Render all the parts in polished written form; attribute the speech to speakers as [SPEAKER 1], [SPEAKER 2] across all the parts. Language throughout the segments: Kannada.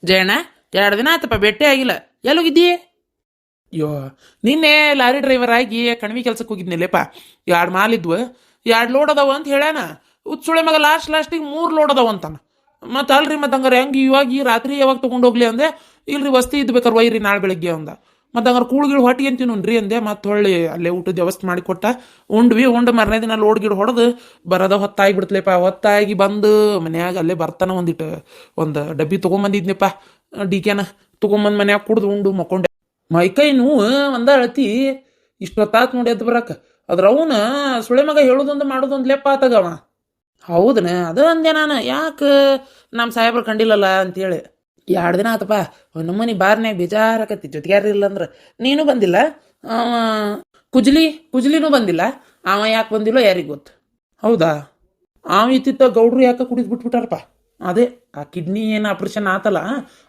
[SPEAKER 1] ಜಯಣ್ಣ 2 ದಿನ ಆತಪ್ಪ ಭೇಟಿ ಆಗಿಲ್ಲ. ಎಲ್ಲೋಗಿದ್ದೀ? ಅಯ್ಯೋ ನಿನ್ನೆ ಲಾರಿ ಡ್ರೈವರ್ ಆಗಿ ಕಣಿವೆ ಕೆಲ್ಸಕ್ಕೆ ಹೋಗಿದ್ನಿಲ್ಲಪ್ಪ. 2 ಮಾಲ್ ಇದ್ವು, 2 ಲೋಡ್ ಅದಾವ ಅಂತ ಹೇಳ್ಯಾನ. ಸುಳೆ ಮಗ ಲಾಸ್ಟಿಗೆ 3 ಲೋಡ್ ಅದಾವ ಅಂತಾನ. ಮತ್ತು ಅಲ್ರಿ ಮತ್ತು ಹಂಗಾರೆ ಹೆಂಗೆ ಇವಾಗ ಈ ರಾತ್ರಿ ಯಾವಾಗ ತೊಗೊಂಡು ಹೋಗ್ಲಿ ಅಂದೆ. ಇಲ್ರಿ ವಸ್ತಿ ಇದ್ದು ಬೇಕಾರೆ ಒಯ್ರಿ ನಾಳೆ ಬೆಳಗ್ಗೆ ಅಂದ. ಮತ್ತು ಹಂಗಾರೆ ಕೂಳ್ಗಿಳು ಹೊಟ್ಟಿಗೆ ಅಂತೀನುನ್ರಿ ಅಂದೆ. ಮತ್ತು ಹೊಳ್ಳಿ ಅಲ್ಲೇ ಊಟದ ವ್ಯವಸ್ಥೆ ಮಾಡಿಕೊಟ್ಟ. ಉಂಡು ಮಾರನೇ ದಿನ ಲೋಡ್ ಗಿಡ ಹೊಡೆದು ಬರೋದ ಹೊತ್ತಾಗಿಬಿಡ್ತಲೇಪ್ಪ. ಹೊತ್ತಾಗಿ ಬಂದು ಮನ್ಯಾಗ ಅಲ್ಲೇ ಬರ್ತಾನ ಒಂದು ಡಬ್ಬಿ ತೊಗೊಂಬಂದಿದ್ನಪ್ಪ. ಡಿಕೆನ ತೊಗೊಂಬಂದು ಮನ್ಯಾಗ ಕುಡ್ದು ಉಂಡು ಮಕ್ಕೊಂಡೆ. ಮೈಕೈ ನೋವು ಒಂದ ಅಳತಿ ಇಷ್ಟೊತ್ತಾತ್ ನೋಡಿ ಎದ್ದು ಬರಕ್ಕೆ. ಅದ್ರ ಅವನ ಸುಳೆ ಮಗ ಹೇಳೋದೊಂದು ಮಾಡೋದೊಂದು ಲೆಪ್ಪ ಆತಗವ. ಹೌದನ ಅದು ಅಂದೆ ನಾನು. ಯಾಕೆ ನಮ್ಮ ಸಾಹೇಬ್ರು ಕಂಡಿಲ್ಲಲ್ಲ ಅಂತೇಳಿ. 2 ದಿನ ಆತಪ್ಪ. ನಮ್ಮನಿ ಬಾರ್ನ್ಯಾಗ ಬೇಜಾರಾಕತಿ. ಜೊತೆಗಾರ ಇಲ್ಲ ಅಂದ್ರೆ ನೀನು ಬಂದಿಲ್ಲ, ಕುಜ್ಲಿನೂ ಬಂದಿಲ್ಲ. ಅವ ಯಾಕೆ ಬಂದಿಲ್ಲೋ ಯಾರಿಗೆ ಗೊತ್ತು. ಹೌದಾ? ಅವ ಇತ್ತಿತ್ತ ಗೌಡ್ರು ಯಾಕೆ ಕುಡಿದು ಬಿಟ್ಬಿಟ್ಟಾರಪ್ಪ. ಅದೇ ಆ ಕಿಡ್ನಿ ಏನು ಆಪ್ರೇಷನ್ ಆತಲ್ಲ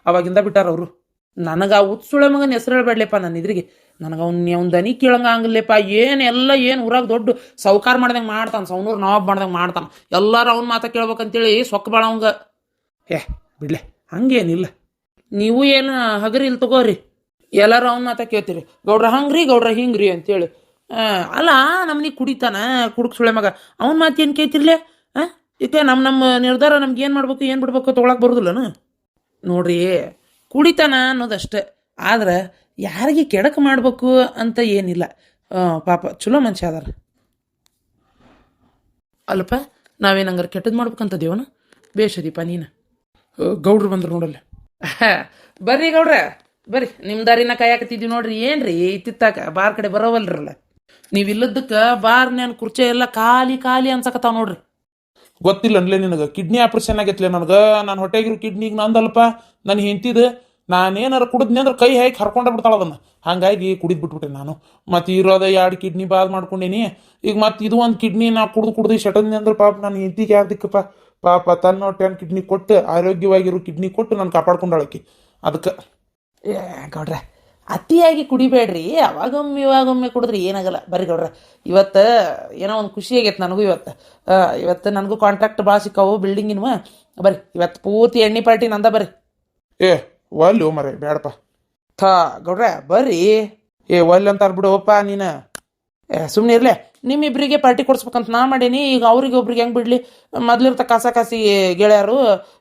[SPEAKER 1] ಅವಾಗಿಂದ ಬಿಟ್ಟಾರ ಅವರು. ನನಗೆ ಆ ಉತ್ಸುಳೆ ಮಗನ ಹೆಸರು ಹೇಳ್ಬೇಡ್ಲೆಪ್ಪ. ನನ್ನ ಇದ್ರಿಗೆ ನನಗೆ ಅವ್ನ ದನಿ ಕೇಳಂಗ ಆಗಲ್ಲಪ್ಪ. ಏನು ಊರಾಗ ದೊಡ್ಡ ಸೌಕಾರ ಮಾಡ್ದಂಗೆ ಮಾಡ್ತಾನೆ, ಸೌನೂರು ನವಾಬ್ ಮಾಡ್ದಂಗೆ ಮಾಡ್ತಾನೆ. ಎಲ್ಲರೂ ಅವ್ನ ಮಾತಾ ಕೇಳ್ಬೇಕಂತೇಳಿ ಸೊಕ್ಕ ಬಾಳ ಅವಂಗ. ಬಿಡ್ಲೆ ಹಂಗೇನಿಲ್ಲ. ನೀವು ಏನು ಹಗರಿ ಇಲ್ಲಿ ತಗೋರಿ, ಎಲ್ಲರೂ ಅವ್ನ ಮಾತಾ ಕೇಳ್ತೀರಿ. ಗೌಡ್ರ ಹಂಗ್ರಿ, ಗೌಡ್ರ ಹಿಂಗ್ರಿ ಅಂತೇಳಿ. ಅಲ್ಲ ನಮ್ಮನಿ ಕುಡಿತಾನ ಕುಡುಕ್ ಸುಳೆ ಮಗ. ಅವ್ನ ಮಾತು ಏನು ಕೇಳ್ತಿರ್ಲೆ? ಈಕೆ ನಮ್ಮ ನಿರ್ಧಾರ ನಮ್ಗೆ ಏನು ಮಾಡ್ಬೇಕು ಏನು ಬಿಡ್ಬೇಕು ತೊಗೊಳಕ್ಕೆ ಬರೋದಿಲ್ಲನ. ನೋಡ್ರಿ, ಕುಡಿತಾನ ಅನ್ನೋದಷ್ಟೆ. ಆದ್ರೆ ಯಾರಿಗೆ ಕೆಡಕ್ ಮಾಡ್ಬೇಕು ಅಂತ ಏನಿಲ್ಲ. ಪಾಪ ಚಲೋ ಮನುಷ್ಯ ಅದಾರ. ಅಲ್ಲಪ್ಪ ನಾವೇನಂಗಾರೆ ಕೆಟ್ಟದ್ದು ಮಾಡ್ಬೇಕಂತದೇವನ. ಬೇಷದೀಪ ನೀನು. ಗೌಡ್ರು ಬಂದ್ರು ನೋಡಲ್ಲ. ಬರ್ರಿ ಗೌಡ್ರ ಬರ್ರಿ. ನಿಮ್ಮ ದಾರಿನ ಕಾಯಕತ್ತಿದ್ದೀವಿ ನೋಡ್ರಿ. ಏನ್ರಿ ಇತ್ತಿತ್ತಾಕ ಬಾರ್ ಕಡೆ ಬರೋವಲ್ರಲ್ಲ. ನೀವಿಲ್ಲದಕ್ಕೆ ಬಾರ್ನ್ಯಾನ ಕುರ್ಚೆ ಎಲ್ಲ ಖಾಲಿ ಅನ್ಸಕತ್ತಾವ ನೋಡ್ರಿ. ಗೊತ್ತಿಲ್ಲ ಅನ್ಲೇ ನಿನಗೆ ಕಿಡ್ನಿ ಆಪ್ರೇಷನ್ ಆಗೈತ್ಲೆ ನನಗೆ. ನಾನು ಹೊಟ್ಟೆಗಿರೋ ಕಿಡ್ನಿಗೆ ನಂದಲ್ಪ ನನ್ನ ಹೆಂಡ್ತಿದ್ದು. ನಾನೇನಾರು ಕುಡಿದ್ನಿ ಅಂದ್ರೆ ಕೈ ಹಾಕಿ ಹರ್ಕೊಂಡ ಬಿಡ್ತಾಳೆ ಅದನ್ನು. ಹಾಗಾಗಿ ಕುಡಿದು ಬಿಟ್ಬಿಟ್ಟೆ ನಾನು. ಮತ್ತು ಇರೋದ 2 ಕಿಡ್ನಿ ಬಾದ್ ಮಾಡ್ಕೊಂಡೀನಿ. ಈಗ ಮತ್ತು ಇದು ಒಂದು ಕಿಡ್ನಿ ನಾ ಕುಡ್ದು ಶಟದ್ನಿ ಅಂದ್ರೆ ಪಾಪ ನಾನು ಹೆಂಡ್ತಿಗೆ ಯಾರ್ದಿಕ್ಕಪ್ಪ. ಪಾಪ ತನ್ನ ಹೊಟ್ಟೆ ಕಿಡ್ನಿ ಕೊಟ್ಟು ಆರೋಗ್ಯವಾಗಿರೋ ಕಿಡ್ನಿ ಕೊಟ್ಟು ನಾನು ಕಾಪಾಡ್ಕೊಂಡಾಳಕಿ. ಅದಕ್ಕೆ ಗೌಡ್ರೆ ಅತಿಯಾಗಿ ಕುಡಿಬೇಡ್ರಿ. ಅವಾಗೊಮ್ಮೆ ಕುಡಿದ್ರಿ ಏನಾಗಲ್ಲ. ಬರ್ರಿ ಗೌಡ್ರ, ಇವತ್ತು ಏನೋ ಒಂದು ಖುಷಿ ಆಗೈತೆ ನನಗೂ. ಇವತ್ತು ನನಗೂ ಕಾಂಟ್ರಾಕ್ಟ್ ಭಾಳ ಸಿಕ್ಕಾವು ಬಿಲ್ಡಿಂಗಿನ. ಬರ್ರಿ ಇವತ್ತು ಪೂರ್ತಿ ಎಣ್ಣೆ ಪಾರ್ಟಿ ನಂದ. ಬರ್ರಿ. ಒಲ್ಲು ಮರೆ ಬೇಡಪ್ಪ. ಗೌಡ್ರ ಬರ್ರಿ. ಒಲ್ಲು ಅಂತಾರ ಬಿಡುವಪ್ಪ ನೀನು. ಸುಮ್ಮನೆ ಇರಲೇ. ನಿಮ್ಮಿಬ್ಬರಿಗೆ ಪಾರ್ಟಿ ಕೊಡ್ಸ್ಬೇಕಂತ ನಾ ಮಾಡೀನಿ. ಈಗ ಅವ್ರಿಗೆ ಒಬ್ರಿಗೆ ಹೆಂಗೆ ಬಿಡಲಿ? ಮೊದ್ಲಿರ್ತ ಕಾಸಿ ಗೆಳೆಯರು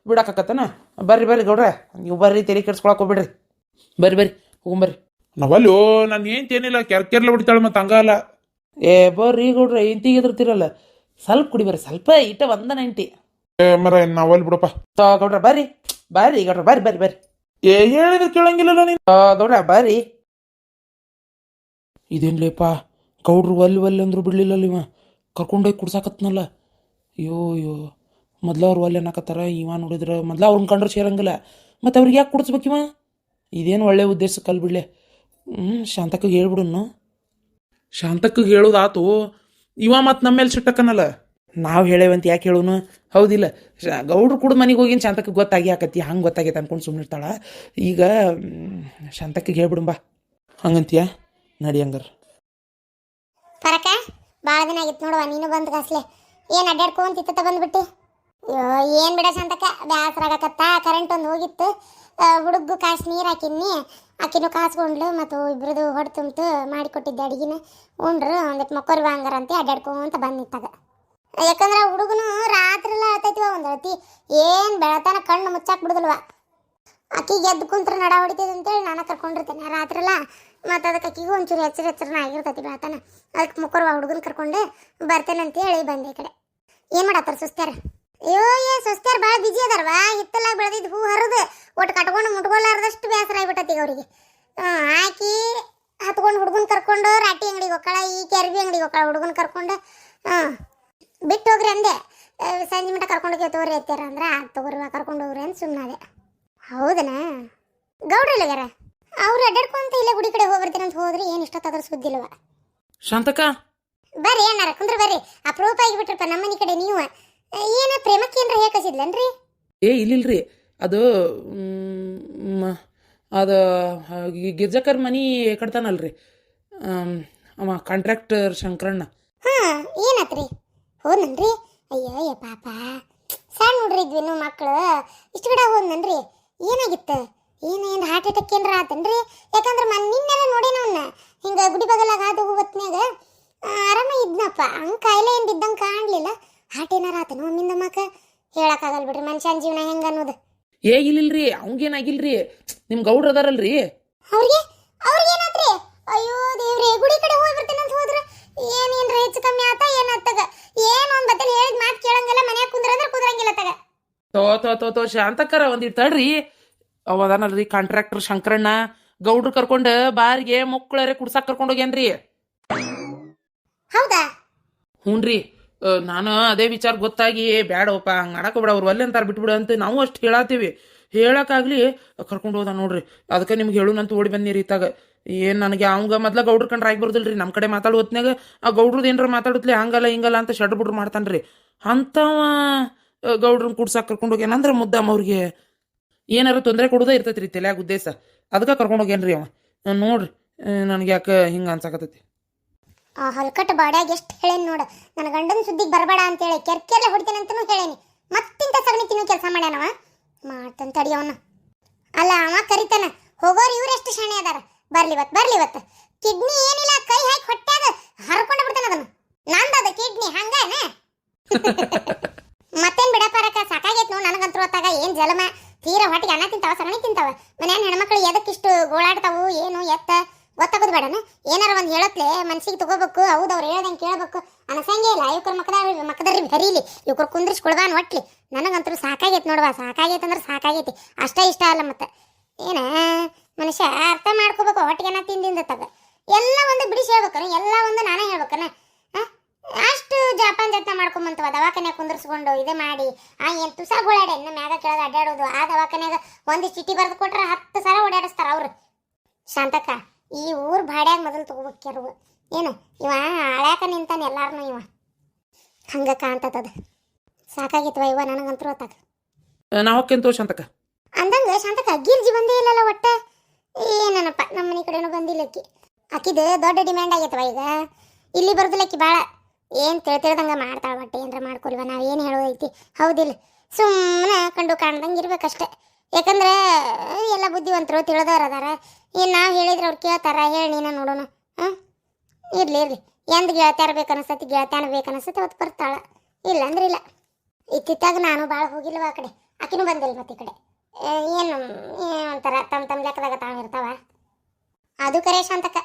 [SPEAKER 1] ಬಿಡಾಕತ್ತನ. ಬರ್ರಿ ಗೌಡ್ರ, ನೀವು ಬರ್ರಿ, ತೆರಿ ಕೆಡ್ಸ್ಕೊಳಕ್ಕೆ ಹೋಗ್ಬಿಡ್ರಿ. ಬರ್ರಿ ಹೋಗ್ಬರ್ರಿ. ನಾವಲ್ಲೋ ನಾನು ಏನಿಲ್ಲ ಕೆರ್ಕೆರ್ಲ ಬಿಡ್ತಾಳೆ ಮತ್ತು ಹಂಗಲ್ಲ. ಬರ್ರಿ ಗೌಡ್ರ, ಇಂತಿಗೆ ಎದುರ್ತಿರಲ್ಲ. ಸ್ವಲ್ಪ ಕುಡಿ ಬರ್ರಿ, ಸ್ವಲ್ಪ ಇಟ್ಟ 190. ಮರ ನಾವಲ್ಲಿ ಬಿಡಪ್ಪ. ಗೌಡ್ರ ಬರ್ರಿ ಗೌಡ್ರ, ಬರ್ರಿ. ಹೇಳಿದ್ರೆ ಕೇಳಂಗಿಲ್ಲ ನೀನು. ಗೌಡ್ರ ಬರ್ರಿ. ಇದೇನ್ಲೇಪ ಗೌಡ್ರು ಒಲ್ಲೆ ಅಂದ್ರು ಬಿಡ್ಲಿಲ್ಲ ಇವ. ಕರ್ಕೊಂಡೋಗಿ ಕುಡ್ಸಾಕತ್ನಲ್ಲ. ಅಯ್ಯೋ ಮೊದ್ಲು ಒಲ್ಲೆ ಅನ್ನಕತ್ತಾರ. ಇವ ನೋಡಿದ್ರೆ ಮೊದ್ಲು ಅವ್ರನ್ನ ಕಂಡ್ರೆ ಸೇರಂಗಿಲ್ಲ. ಮತ್ತು ಅವ್ರಿಗೆ ಯಾಕೆ ಕುಡಿಸ್ಬೇಕಿವ? ಇದೇನು ಒಳ್ಳೆ ಉದ್ದೇಶಕ್ಕೆ ಬಿಡ್ಲೆ. ಶಾಂತಕ್ಕೆ ಹೇಳ್ಬಿಡುನು. ಶಾಂತಕ್ಕೆ ಹೇಳೋದಾತು. ಇವ ಮತ್ತು ನಮ್ಮ ಮೇಲೆ ಸಿಟ್ಟಕ್ಕನಲ್ಲ. ನಾವು ಹೇಳೇವಂತ ಯಾಕೆ ಹೇಳೋನು? ಹೌದಿಲ್ಲ? ಗೌಡ್ರು ಕೂಡ ಮನೆಗೆ ಹೋಗಿನ ಶಾಂತಕ್ಕೆ ಗೊತ್ತಾಗಿ ಹಾಕತ್ತಿ. ಹಂಗೆ ಗೊತ್ತಾಗೈತೆ ಅನ್ಕೊಂಡು ಸುಮ್ಮನಿರ್ತಾಳ. ಈಗ ಶಾಂತಕ್ಕೆ ಹೇಳ್ಬಿಡುಂಬಾ. ಹಂಗಂತೀಯ? ನಡಿ ಹಂಗಾರ.
[SPEAKER 2] ಪರಕ ಭಾಳ ದಿನ ಆಗಿತ್ತು ನೋಡುವ, ನೀನು ಬಂದು ಕಸ್ಲೆ. ಏನು ಅಡ್ಡಾಡ್ಕೊಂತಿತ್ತ ಬಂದ್ಬಿಟ್ಟು? ಏನು ಬಿಡ ಶಾಂತಕ್ಕ, ಬ್ಯಾಸರಾಗಕತ್ತ. ಕರೆಂಟ್ ಒಂದು ಹೋಗಿತ್ತು. ಹುಡುಗು ಕಾಸು ನೀರು ಹಾಕಿನಿ. ಆಕಿನೂ ಕಾಸ್ಕೊಂಡ್ಲು. ಮತ್ತು ಇಬ್ರದು ಹೊಡೆ ತುಂಬಿತು. ಮಾಡಿಕೊಟ್ಟಿದ್ದೆ ಅಡುಗೆನ ಉಂಡ್ರು. ಒಂದಿಟ್ಟು ಮಕ್ಕೋರಿ ಬಾಂಗಾರ ಅಂತ ಅಡ್ಡಾಡ್ಕೊಂತ ಬಂದಿತ್ತಾಗ. ಯಾಕಂದ್ರೆ ಹುಡುಗನು ರಾತ್ರಿಲ್ಲ ಅಳ್ತೈತಿವ. ಒಂದು ಅಳ್ತಿ ಏನು ಬೆಳತಾನ ಕಣ್ಣು ಮುಚ್ಚಾಕ್ ಬಿಡುದಿಲ್ವ. ಅಕ್ಕಿಗೆ ಎದ್ದು ಕುಂತ್ರ ನಡ ಹೊಡಿತೈತೆ ಅಂತೇಳಿ ನಾನು ಕರ್ಕೊಂಡಿರ್ತೇನೆ ರಾತ್ರಿಲ್ಲ. ಮತ್ತು ಅದಕ್ಕೆ ಅಕ್ಕಿಗೂ ಒಂಚೂರು ಎಚ್ಚರನ ಆಗಿರ್ತೈತಿ ಬೆಳತಾನ. ಅದಕ್ಕೆ ಮುಕ್ಕೋರ್ವ ಹುಡುಗನ ಕರ್ಕೊಂಡು ಬರ್ತೇನೆ ಅಂತೇಳಿ ಬಂದೆ ಈ ಕಡೆ. ಏನು ಮಾಡತ್ತಾರ ಸುಸ್ತ್ಯಾರ? ಸುಸ್ತ್ಯಾರ ಭಾಳ ಬಿಜಿ ಅದಾರವ. ಹಿತ್ತಲಾಗ ಬೆಳೆದಿದ್ದು ಹೂ ಹರಿದು ಒಟ್ಟು ಕಟ್ಕೊಂಡು ಮುಟ್ಕೊಲಾರ್ದಷ್ಟು ಬೇಸರ ಆಗಿಬಿಟ್ಟೈತಿ ಅವ್ರಿಗೆ. ಹಾಕಿ ಹತ್ಕೊಂಡು ಹುಡುಗನ ಕರ್ಕೊಂಡು ರಾಟಿ ಅಂಗಡಿಗೆ ಹೋಗ್ಕಳ, ಈ ಕೆರ್ಬಿ ಅಂಗಡಿಗೆ ಹೋಗ್ಕಳ. ಹುಡುಗನ ಕರ್ಕೊಂಡು ಬಿಟ್ಟು ಹೋಗ್ರಿ ಅಂದೆ. ಸಂಜೆ ಮಟ್ಟ ಕರ್ಕೊಂಡೋಗಿ ತೋರಿ ಎತ್ತಾರ ಅಂದ್ರೆ ತಗೋರಿವ ಕರ್ಕೊಂಡು ಹೋಗ್ರಿ ಅಂತ ಸುಮ್ಮನೆ. ಹೌದನಾ? ಗೌಡ್ರಲ್ಲಿಗಾರ ಅವ್ರು ಅಡ್ಡಾಡ್ಕೊಂತ ಇಲ್ಲೇ ಗುಡಿ ಕಡೆ ಹೋಗ್ಬರ್ತೀನಿ ಅಂತ ಹೋದ್ರಿ. ಏನು ಇಷ್ಟೊತ್ತಾದ್ರೂ ಸುದ್ದಿಲ್ವ?
[SPEAKER 1] ಶಾಂತಕ
[SPEAKER 2] ಬರ್ರಿ ಏನಾರ ಕುಂದ್ರ ಬರ್ರಿ. ಅಪರೂಪ ಆಗಿಬಿಟ್ರಪ್ಪ ನಮ್ಮನಿ ಕಡೆ. ನೀವು ಏನ ಪ್ರೇಮಕ್ಕೆ ಏನ್ರ ಹೇಕಸಿದ್ಲನ್ರಿ?
[SPEAKER 1] ಇಲ್ಲಿಲ್ರಿ. ಅದು ಗಿರ್ಜಕರ್ ಮನಿ ಕಟ್ತಾನಲ್ರಿ ಅವ ಕಾಂಟ್ರಾಕ್ಟರ್ ಶಂಕರಣ್ಣ.
[SPEAKER 2] ಏನತ್ರಿ? ಹೋದ್ನನ್ರಿ? ಅಯ್ಯೋ ಪಾಪ ಸಣ್ಣ ಹುಡ್ರಿ ಇದ್ವಿ ನಾವು ಮಕ್ಕಳು. ಇಷ್ಟು ಗಿಡ ಹೋದ್ನನ್ರಿ? ಏನಾಗಿತ್ತು? ಏನು ಹಾರ್ಟ್ ಅಟ್ಯಾಕ್ ಏನ್ರ ಆತನ್ರಿ? ಯಾಕಂದ್ರೆ ನಿನ್ನೆಲ್ಲ ನೋಡೇನ ಅವನ್ನ ಹಿಂಗೆ ಗುಡಿ ಬಗಲಾಗ ಹಾದು ಹೊತ್ನ್ಯಾಗ ಆರಾಮ ಇದ್ನಪ್ಪ. ಹಂಗೆ ಕಾಯಿಲೆ ಏನು ಬಿದ್ದಂಗೆ ಕಾಣಲಿಲ್ಲ. ಹಾರ್ಟ್ ಏನಾರ ಆತನ ಒಮ್ಮಿಂದ ಮಕ್ಕ ಹೇಳಕ್ಕಾಗಲ್ಲ ಬಿಡ್ರಿ ಮನುಷ್ಯನ ಜೀವನ ಹೆಂಗೆ ಅನ್ನೋದು.
[SPEAKER 1] ಇಲ್ಲಿಲ್ರಿ ಅವಂಗೇನಾಗಿಲ್ರಿ, ನಿಮ್ಮ ಗೌಡ್ರು ಅದಾರಲ್ರಿ
[SPEAKER 2] ಅವ್ರಿಗೆ ಏನಾತ್ರಿ? ಅಯ್ಯೋ ದೇವ್ರೆ, ಗುಡಿ ಕಡೆ ಹೋಗಿ ಬರ್ತೀನಿ ಅಂತ ಹೋದ್ರೆ ಏನೇನ್ರ ಹೆಚ್ಚು ಕಮ್ಮಿ ಆತ ಏನಾತ್ತಾಗ? ಏನು ಒಂದು ಬತ್ತಲ್ಲಿ ಹೇಳಿದ ಮಾತು ಕೇಳಂಗಿಲ್ಲ, ಮನ್ಯಾಗ ಕುಂದ್ರಂದ್ರೆ ಕುಂದ್ರಂಗಿಲ್ಲ ತಗ.
[SPEAKER 1] ತೋ ಶಾಂತಕ್ಕರ ಒಂದಿಟ್ಟು ತಡ್ರಿ. ಅವದಾನಲ್ರಿ ಕಾಂಟ್ರಾಕ್ಟರ್ ಶಂಕರಣ್ಣ, ಗೌಡ್ರು ಕರ್ಕೊಂಡು ಬಾರಿಗೆ ಮಕ್ಕಳರೆ ಕುಡ್ಸಾಕ್ ಕರ್ಕೊಂಡು ಹೋಗ್ಯಾನ್ರಿ.
[SPEAKER 2] ಹೌದಾ?
[SPEAKER 1] ಹ್ಞೂನ್ರಿ. ನಾನು ಅದೇ ವಿಚಾರ ಗೊತ್ತಾಗಿ ಬ್ಯಾಡಪ್ಪ ಹಂಗೆ ಮಾಡಕೋಬೇಡ, ಅವ್ರು ಒಲ್ಲೆ ಅಂತಾರೆ ಬಿಟ್ಬಿಡು ಅಂತ ನಾವು ಅಷ್ಟು ಹೇಳತ್ತೀವಿ. ಹೇಳಕ್ಕಾಗ್ಲಿ ಕರ್ಕೊಂಡು ಹೋದ ನೋಡ್ರಿ. ಅದಕ್ಕೆ ನಿಮ್ಗೆ ಹೇಳುನಂತ ಓಡಿ ಬಂದಿರಿ ಇತ್ತಾಗ. ಏನು ನನಗೆ ಅವಂಗ ಮೊದ್ಲ ಗೌಡ್ರ ಕಂಡ್ರೆ ಆಗಿ ಬರೋದಿಲ್ರಿ. ನಮ್ಮ ಕಡೆ ಮಾತಾಡೋ ಹೊತ್ನ್ಯಾಗ ಆ ಗೌಡ್ರದ್ದು ಏನಾರ ಮಾತಾಡುತ್ತಲೇ ಹಂಗಲ್ಲ ಹಿಂಗಲ್ಲ ಅಂತ ಶಡ್ ಬಿಡ್ರು ಮಾಡ್ತಾನ್ರಿ. ಅಂಥವ ಗೌಡ್ರನ್ನ ಕುಡ್ಸಾಕ್ ಕರ್ಕೊಂಡು ಹೋಗ್ಯಾನಂದ್ರೆ ಮುದ್ದಮ್ಮ ಅವ್ರಿಗೆ ಏನಾರ ತೊಂದರೆ ಕೊಡೋದೇ ಇರ್ತೈತಿ ರೀ ತಲೆಯಾಗ ಉದ್ದೇಶ. ಅದಕ್ಕೆ ಕರ್ಕೊಂಡು ಹೋಗ್ಯಾನ್ರಿ ಅವ. ನೋಡ್ರಿ ನನಗೆ ಯಾಕೆ ಹಿಂಗೆ ಅನ್ಸಾಕತ್ತೈತಿ.
[SPEAKER 2] ಆ ಹೊಲ್ಕಟ್ಟು ಬಾಡ್ಯಾಗ ಎಷ್ಟು ಹೇಳೇನಿ ನೋಡು, ನನ್ನ ಗಂಡನ ಸುದ್ದಿಗೆ ಬರಬೇಡ ಅಂತೇಳಿ ಕೆರ್ಕೆಲ್ಲ ಹೊಡಿತೇನೆ ಅಂತನೂ ಹೇಳೇನಿ. ಮತ್ತಿಂತ ಸಗಣಿ ತಿನ್ನೋ ಕೆಲಸ ಮಾಡ್ಯಾನವ. ಮಾಡ್ತಾನೆ ತಡಿಯವನ್ನ. ಅಲ್ಲ ಅವ ಕರಿತಾನ, ಹೋಗೋರು ಇವ್ರು ಎಷ್ಟು ಶಾಣೆ ಅದಾರ. ಬರ್ಲಿವತ್ತು ಕಿಡ್ನಿ ಏನಿಲ್ಲ, ಕೈ ಹಾಕಿ ಹೊಟ್ಟಾಗ ಹರ್ಕೊಂಡ ಬಿಡ್ತಾನ ಅದನ್ನು. ನಂದದ ಕಿಡ್ನಿ ಹಂಗಾನ. ಮತ್ತೇನ್ ಬಿಡಪಾರಕ, ಸಾಕಾಗೈತ್ ನೋಡು ನನಗಂತೂ ಹೊತ್ತಾಗ. ಏನ್ ಜಲಮ ತೀರ ಹೊಟ್ಟಿಗೆ ಅನ್ನ ತಿಂತಾವ, ಸಗಣಿ ತಿಂತಾವ. ಮನ್ಯಾನ ಹೆಣ್ಮಕ್ಳು ಎದಕ್ಕಿಷ್ಟು ಗೋಳಾಡ್ತಾವು ಏನು ಎತ್ತ ಗೊತ್ತಾಗೋದು ಬೇಡನ? ಏನಾರ ಒಂದು ಹೇಳತ್ಲೆ ಮನ್ಸಿಗೆ ತಗೋಬೇಕು. ಹೌದು ಅವ್ರು ಹೇಳ್ದಂಗೆ ಕೇಳಬೇಕು ಅನಸಂಗೇ ಇಲ್ಲ. ಇವ್ರ ಮಕ್ಕದಾರಿ ಬರೀಲಿ, ಇವ್ರ ಕುಂದ್ರಿಸ್ಕೊಳ್ಬಾನ್ ಒಟ್ಲಿ. ನನಗಂತೂ ಸಾಕಾಗೈತಿ ನೋಡುವ. ಸಾಕಾಗೈತೆ ಅಂದ್ರೆ ಸಾಕಾಗೈತಿ, ಅಷ್ಟ ಇಷ್ಟ ಅಲ್ಲ. ಮತ್ತೆ ಏನ ಮನುಷ್ಯ ಅರ್ಥ ಮಾಡ್ಕೋಬೇಕು. ಹೊಟ್ಟಿಗೆ ಅನ್ನ ತಿಂದಿಂದ ತಗ ಎಲ್ಲ ಒಂದು ಬಿಡಿಸಿ ಹೇಳ್ಬೇಕನ, ಎಲ್ಲ ಒಂದು ನಾನೇ ಹೇಳ್ಬೇಕನ? ಅಷ್ಟು ಜಾಪಾನ್ ಜತ್ನ ಮಾಡ್ಕೊಂಬಂತವ. ದವಾಖಾನ್ಯಾಗ ಕುಂದರ್ಸ್ಕೊಂಡು ಇದೇ ಮಾಡಿ ಏನು ತುಸ ಗೋಳಾಡಿ ಇನ್ನು ಮ್ಯಾಗ ಕೆಳಗೆ ಅಡ್ಡಾಡೋದು. ಆ ದವಾಖಾನ್ಯಾಗ ಒಂದು ಚಿಟಿ ಬರೆದು ಕೊಟ್ರೆ 10 ಸಲ ಓಡಾಡಿಸ್ತಾರ ಅವ್ರು. ಶಾಂತಕ್ಕ, ಈ ಊರ್ ಭಾಡ್ಯಾಗ ಮೊದಲು ತಗೋಬೇಕ್ಯಾರು. ಏನು ಇವ ಹಳ್ಯಾಕ ನಿಂತಾನೆ ಎಲ್ಲಾರನು. ಇವ ಹಂಗ ಕಾಣ್ತದ. ಸಾಕಾಗಿತ್ವ ಇವ ನನಗಂತೂ ಹೊತ್ತಾಗ.
[SPEAKER 1] ನಾವಕ್ಕೇನು ಶಾಂತಕ್ಕ
[SPEAKER 2] ಅಂದಂಗ ಶಾಂತಕ್ಕ ಗಿರ್ಜಿ ಬಂದೇ ಇಲ್ಲಲ್ಲ ಒಟ್ಟ. ಏನಪ್ಪ ನಮ್ಮ ಮನೆ ಕಡೆನೂ ಬಂದಿಲ್ಲ ಅಕ್ಕಿ. ಅಕ್ಕಿದು ದೊಡ್ಡ ಡಿಮ್ಯಾಂಡ್ ಆಗೈತವ ಈಗ. ಇಲ್ಲಿ ಬರೋದಿಲ್ಲ ಅಕ್ಕಿ ಭಾಳ. ಏನು ತಿಳ್ದಂಗ ಮಾಡ್ತಾಳ. ಒಟ್ಟೆ ಏನಾರ ಮಾಡ್ಕೊಲ್ವ, ನಾವೇನು ಹೇಳೋದೈತಿ? ಹೌದಿಲ್ಲ, ಸುಮ್ಮನೆ ಕಂಡು ಕಾಣ್ದಂಗೆ ಇರ್ಬೇಕಷ್ಟೆ. ಯಾಕಂದ್ರೆ ಎಲ್ಲ ಬುದ್ಧಿವಂತರು ತಿಳಿದವ್ರು ಅದಾರ. ಏನು ನಾವು ಹೇಳಿದ್ರೆ ಅವ್ರು ಕೇಳ್ತಾರ? ಹೇಳಿ ನೀನ ನೋಡೋಣ. ಇರ್ಲಿ ಎಂದ್ ಗೆಳತ್ಯಾರ ಬೇಕನ್ನಿಸ್ತತಿ, ಗೆಳತ್ಯಾನ ಬೇಕನ್ನಿಸ್ತತಿ ಅವತ್ತು ಬರ್ತಾಳ. ಇಲ್ಲ ಅಂದ್ರೆ ಇಲ್ಲ. ಇತ್ತಿತ್ತಾಗ ನಾನು ಭಾಳ ಹೋಗಿಲ್ವ ಆ ಕಡೆ, ಆಕಿನೂ ಬಂದಿಲ್ಲ. ಮತ್ತೆ ಈ ಕಡೆ ಏನು ಒಂಥರ ತಮ್ಮ ಲೆಕ್ಕದಾಗ ತಾವಿರ್ತಾವ. ಅದು ಕರೆ ಶಾಂತಕ್ಕ.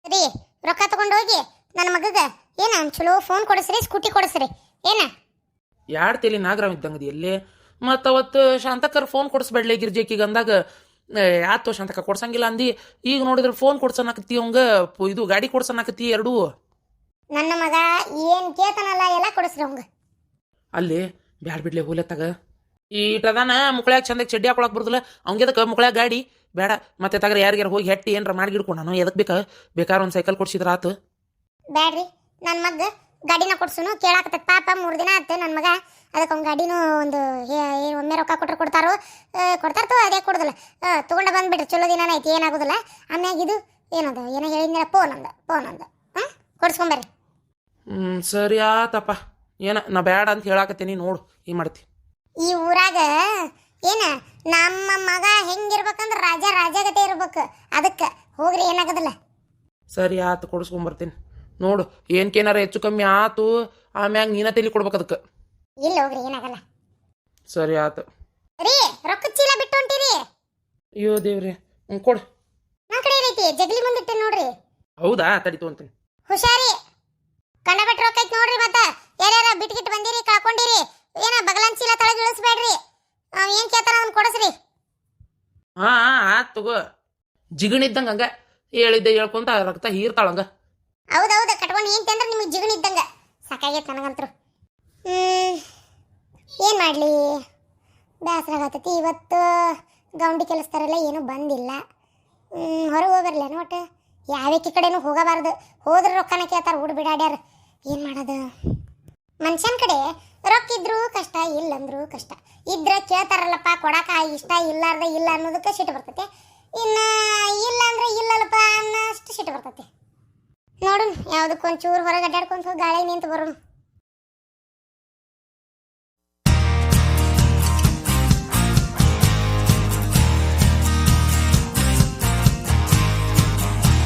[SPEAKER 2] ಸರಿ, ರೊಕ್ಕ ತಗೊಂಡು ಹೋಗಿ ನನ್ನ ಮಗಗ ಏನ ಚಲೋ ಫೋನ್ ಕೊಡಿಸ್ರಿ, ಸ್ಕೂಟಿ ಕೊಡಿಸ್ರಿ. ಏನ
[SPEAKER 1] ಯಾರು ತಲೆ ನಾಗರಾವ್ ಇದ್ದಂಗದಿ ಎಲ್ಲಿ? ಮತ್ತು ಅವತ್ತು ಶಾಂತಕ್ಕರ್ ಫೋನ್ ಕೊಡಿಸ್ಬೇಡ್ಲಿ ಗಿರ್ಜಕಿಗೆ ಅಂದಾಗ ಯಾತೋ ಶಾಂತಕ್ಕ ಕೊಡ್ಸಂಗಿಲ್ಲ ಅಂದಿ. ಈಗ ನೋಡಿದ್ರೆ ಫೋನ್ ಕೊಡ್ಸೋಣಕತ್ತಿ, ಅವಂಗ ಇದು ಗಾಡಿ ಕೊಡ್ಸೋಣಕತ್ತಿ ಎರಡೂ.
[SPEAKER 2] ನನ್ನ ಮಗ ಏನು ಕೇಳ್ತಾನಲ್ಲ ಎಲ್ಲ ಕೊಡಿಸ್ರಿ ಅವಂಗ.
[SPEAKER 1] ಅಲ್ಲಿ ಬ್ಯಾಡ್ ಬಿಡ್ಲಿ ಹೋಲತ್ತಾಗ ಈಟದಾನ ಮುಕ್ಳ್ಯಾಗ ಚಂದಾಗ ಚಡ್ಡಿ ಹಾಕೊಳಕ್ ಬರುದಿಲ್ಲ. ಅವಂಗೆದಕ್ಕೆ ಮುಕ್ಳ್ಯಾಗ ಗಾಡಿ ಬೇಡ. ಮತ್ತೆ ತಗರ ಯಾರಿಗಾರ ಹೋಗಿ ಹೆಟ್ಟಿ ಏನಾರ ಮಾಡಿಗಿಡ್ಕೊಂಡು ನಾನು ಎದಕ್ಕೆ ಬೇಕಾದ್ರೆ ಒಂದು ಸೈಕಲ್ ಕೊಡ್ಸಿದ್ರ ಆತು.
[SPEAKER 2] ಬ್ಯಾಡ್ರಿ, ನನ್ನ ಮಗ ಗಾಡಿನ ಕೊಡ್ಸುನು ಕೇಳಾಕತ್ತ ಪಾಪ. 3 ದಿನ ಆಯ್ತು ನನ್ನ ಮಗ. ಅದಕ್ಕೆ ಅವ್ನ ಗಾಡಿನೂ ಒಂದು ಒಮ್ಮೆ ರೊಕ್ಕ ಕೊಟ್ಟರು ಕೊಡ್ತಾರೋ ಕೊಡ್ತಾರತೋ ಅದೇ ಕೊಡೋದಿಲ್ಲ. ತೊಗೊಂಡ ಬಂದ್ಬಿಟ್ರೆ ಚಲೋ ದಿನ ಐತಿ, ಏನಾಗೋದಿಲ್ಲ. ಆಮ್ಯಾಗ ಇದು ಏನದ ಏನೋ ಹೇಳಿದ್ನಲ್ಲ ಫೋನ್ ಅಂದ ಕೊಡ್ಸ್ಕೊಂಬರ್ರಿ.
[SPEAKER 1] ಸರಿ ಆತಪ್ಪ. ನಾ ಬ್ಯಾಡ ಅಂತ ಹೇಳಾಕತ್ತೀನಿ, ನೋಡು ಏನು ಮಾಡ್ತಿ.
[SPEAKER 2] ಈ ಊರಾಗ ಏನ ನಮ್ಮ ಮಗ ಹೆಂಗಿರ್ಬೇಕಂದ್ರೆ ರಾಜಗತೆ ಇರ್ಬೇಕು. ಅದಕ್ಕೆ ಹೋಗ್ರಿ, ಏನಾಗೋದಿಲ್ಲ.
[SPEAKER 1] ಸರಿ ಆತು, ಕೊಡಿಸ್ಕೊಂಬರ್ತೀನಿ. ನೋಡು ಏನ್ಕೇನಾರ ಹೆಚ್ಚು ಕಮ್ಮಿ ಆತು ಆಮ್ಯಾಗ ನೀನ ತಲೆ ಕೊಡ್ಬೇಕು ಅದಕ್ಕೆ.
[SPEAKER 2] ಇಲ್ಲ ಹೋಗ್ರಿ, ಏನಾಗಲ್ಲ.
[SPEAKER 1] ಸರಿ ಆತು
[SPEAKER 2] ರೀ, ರೊಕ್ಕ ಚೀಲ ಬಿಟ್ಟು ಹೊಂಟಿರಿ?
[SPEAKER 1] ಅಯ್ಯೋ ದೇವ್ರಿ, ಕೊಡು.
[SPEAKER 2] ನನ್ನ ಕಡೆ ಐತಿ, ಜಗ್ಲಿ ಮುಂದಿಟ್ಟೆ ನೋಡ್ರಿ.
[SPEAKER 1] ಹೌದಾ, ತಡಿತು ಅಂತೀನಿ.
[SPEAKER 2] ಹುಷಾರಿ, ಕಣ್ಣ ಬಿಟ್ಟು ರೊಕ್ಕ ಐತಿ ನೋಡ್ರಿ. ಮತ್ತೆ ಯಾರ್ಯಾರ ಬಿಟ್ಗಿಟ್ಟು ಬಂದಿರಿ ಕಳ್ಕೊಂಡಿರಿ ಏನ ಬಗಲನ್ ಚೀಲ ತಳಗ ಇಳಿಸ್ಬೇಡ್ರಿ. ಏನ್ ಕೇಳ್ತಾನ ಅದನ್ನ ಕೊಡಸ್ರಿ.
[SPEAKER 1] ಆತ್ ತಗೋ. ಜಿಗಣಿದ್ದಂಗ ಹಂಗ ಹೇಳಿದ್ದೆ ಹೇಳ್ಕೊಂತ ರಕ್ತ ಹೀರ್ತಾಳಂಗ.
[SPEAKER 2] ಹೌದೌದು, ಕಟ್ಕೊಂಡು ಏನ್ ತಂದ್ರೆ ನಿಮಗೆ ಜಿಗಣಿ ಇದ್ದಂಗ. ಸಾಕಾಗೈತೆ ನನಗಂತರು. ಏನ್ ಮಾಡ್ಲಿ, ಬೇಸರ ಆಗತೈತಿ. ಇವತ್ತು ಗೌಂಡಿ ಕೆಲಸದಾರೆಲ್ಲ ಏನೂ ಬಂದಿಲ್ಲ. ಹೊರಗೆ ಹೋಗಿರ್ಲೇನು ಒಟ್ಟು ಯಾವ್ಯಾಕಿ ಕಡೆನೂ ಹೋಗಬಾರ್ದು. ಹೋದ್ರೆ ರೊಕ್ಕನ ಕೇಳ್ತಾರೆ ಊಡ್ ಬಿಡಾಡ್ಯಾರ. ಏನು ಮಾಡೋದು? ಮನುಷ್ಯನ ಕಡೆ ರೊಕ್ಕ ಇದ್ರೂ ಕಷ್ಟ, ಇಲ್ಲಂದ್ರೂ ಕಷ್ಟ. ಇದ್ರೆ ಕೇಳ್ತಾರಲ್ಲಪ್ಪ ಕೊಡಾಕ, ಇಷ್ಟ ಇಲ್ಲಾರ್ದೆ ಇಲ್ಲ ಅನ್ನೋದಕ್ಕೆ ಸಿಟ್ಟು ಬರ್ತೈತೆ. ಇನ್ನು ಇಲ್ಲ ಅಂದ್ರೆ ಇಲ್ಲಲ್ಲಪ್ಪ ಅನ್ನೋಷ್ಟು ಸಿಟ್ಟು ಬರ್ತೈತೆ. ನೋಡು, ಯಾವುದಕ್ಕೊಂಚೂರು ಹೊರಗೆ ಅಡ್ಡಾಡ್ಕೊಂತ ಗಾಳಿ ನಿಂತು ಬರೋಣ.